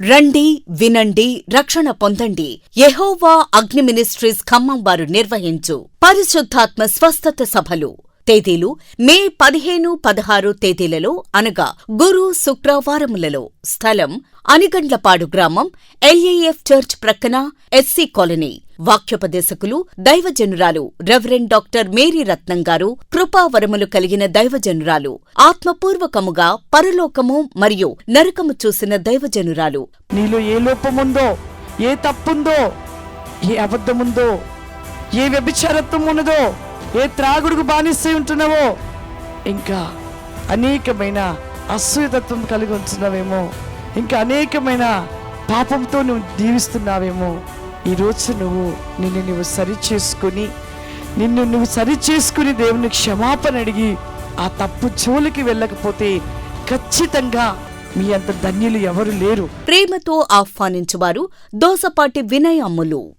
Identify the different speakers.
Speaker 1: రండి, వినండి, రక్షణ పొందండి. యెహోవా అగ్ని మినిస్ట్రీస్ ఖమ్మం వారు నిర్వహించు పరిశుద్ధాత్మ స్వస్థత సభలు. తేదీలు మే 15, 16 తేదీలలో అనగా గురు, శుక్రవారములలో. స్థలం అనిగండ్లపాడు గ్రామం, LAF చర్చ్ ప్రక్కన, SC కాలనీ. వాక్యోపదేశకులు దైవజనురాలు రెవరెండ్ డాక్టర్ మేరీ రత్నం గారు. కృపావరములు కలిగిన దైవజనురాలు. ఆత్మపూర్వకముగా పరలోకము మరియు నరకము చూసిన దైవజనురాలు.
Speaker 2: నీలో ఏ లోపముందో, ఏ తప్పుందో, ఏ అబద్ధముందో, ఏ వ్యభిచారత్వం ఉన్నదో, ఏ త్రాగుడుకు బానిసై ఉంటున్నావో, ఇంకా అనేకమైన అసూయతత్వం కలిగి ఉంటున్నావేమో, ఇంకా అనేకమైన పాపంతో నువ్వు జీవిస్తున్నావేమో, ఈరోజు నిన్ను సరిచేసుకుని దేవుని క్షమాపణ అడిగి ఆ తప్పు జోలికి వెళ్ళకపోతే ఖచ్చితంగా మీ అంత ధన్యులు ఎవరు లేరు.
Speaker 1: ప్రేమతో ఆహ్వానించువారు దోసపాటి వినయ్ అమ్ములు.